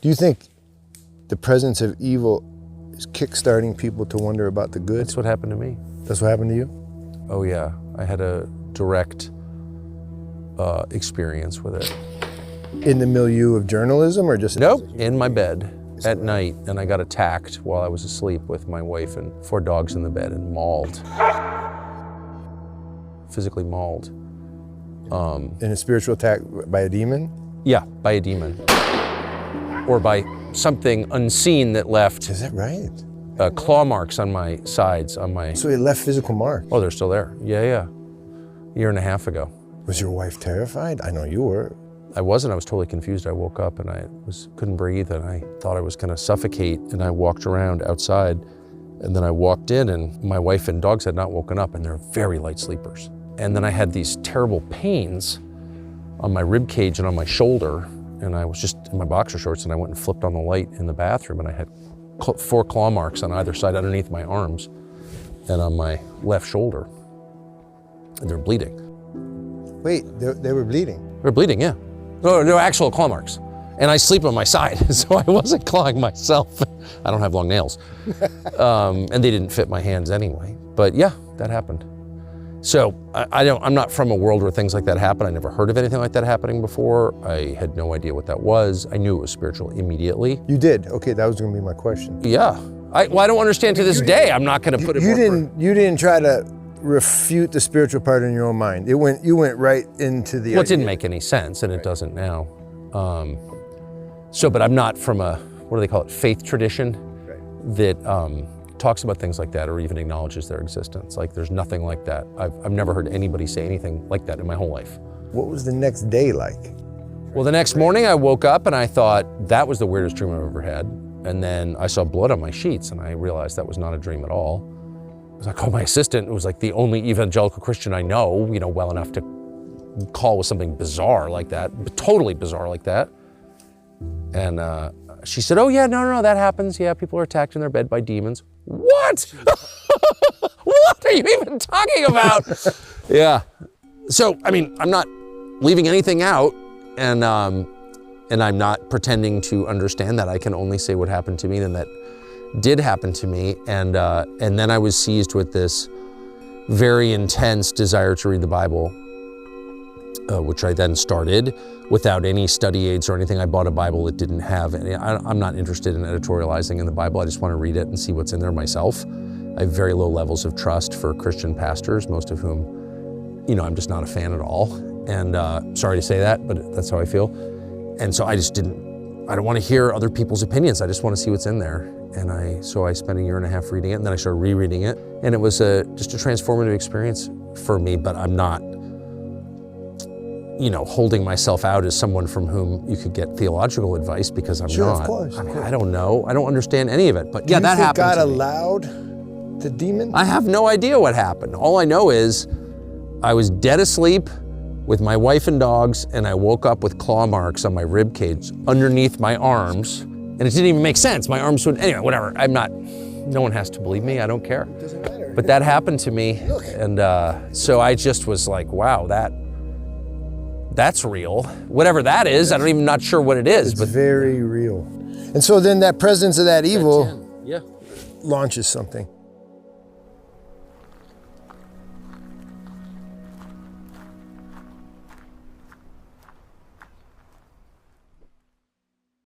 Do you think the presence of evil is kickstarting people to wonder about the good? That's what happened to me. That's what happened to you? Oh yeah, I had a direct experience with it. In the milieu of journalism or just? Nope, in my bed at night, and I got attacked while I was asleep with my wife and 4 dogs in the bed and mauled. Physically mauled. In a spiritual attack by a demon? Yeah, by a demon. Or by something unseen that left Is that right? claw marks on my sides, on my... So it left physical marks? Oh, they're still there. Yeah. 1.5 years ago. Was your wife terrified? I know you were. I wasn't. I was totally confused. I woke up and I couldn't breathe, and I thought I was gonna suffocate, and I walked around outside, and then I walked in, and my wife and dogs had not woken up, and they're very light sleepers. And then I had these terrible pains on my rib cage and on my shoulder, and I was just in my boxer shorts, and I went and flipped on the light in the bathroom, and I had 4 claw marks on either side underneath my arms and on my left shoulder, and they're bleeding. Wait, they were bleeding? They're bleeding, yeah. No, they're actual claw marks. And I sleep on my side, so I wasn't clawing myself. I don't have long nails. And they didn't fit my hands anyway. But yeah, that happened. So I'm not from a world where things like that happen. I never heard of anything like that happening before. I had no idea what that was. I knew it was spiritual immediately. You did? Okay, that was gonna be my question. Yeah. I don't understand to this day. I'm not gonna put it more. You didn't try to refute the spiritual part in your own mind. You went right into the Well, it didn't make any sense, and it doesn't now. But I'm not from a, what do they call it, faith tradition that talks about things like that or even acknowledges their existence. Like, there's nothing like that. I've never heard anybody say anything like that in my whole life. What was the next day like? Well, the next morning I woke up and I thought, that was the weirdest dream I've ever had. And then I saw blood on my sheets, and I realized that was not a dream at all. I called my assistant, who was like the only evangelical Christian I know, well enough to call with something bizarre like that, totally bizarre like that. And she said, oh yeah, no, that happens. Yeah, people are attacked in their bed by demons. What? What are you even talking about? Yeah. So, I mean, I'm not leaving anything out, and I'm not pretending to understand that. I can only say what happened to me, and that did happen to me, and then I was seized with this very intense desire to read the Bible, which I then started without any study aids or anything. I bought a Bible that didn't have any. I'm not interested in editorializing in the Bible. I just want to read it and see what's in there myself. I have very low levels of trust for Christian pastors, most of whom, I'm just not a fan at all. And sorry to say that, but that's how I feel. And so I don't want to hear other people's opinions. I just want to see what's in there. And so I spent 1.5 years reading it, and then I started rereading it. And it was just a transformative experience for me, but I'm not, holding myself out as someone from whom you could get theological advice, because I'm Sure, not. of course. I mean, I don't know. I don't understand any of it, but yeah, that happened God to me. allowed the demon? I have no idea what happened. All I know is I was dead asleep with my wife and dogs, and I woke up with claw marks on my rib cage underneath my arms, and it didn't even make sense. My arms would, anyway, whatever. No one has to believe me, I don't care. It doesn't matter. But that happened to me, and so I just was like, wow, that's real. Whatever that is, I'm even not sure what it is. It's very real. And so then that presence of that evil Yeah. launches something.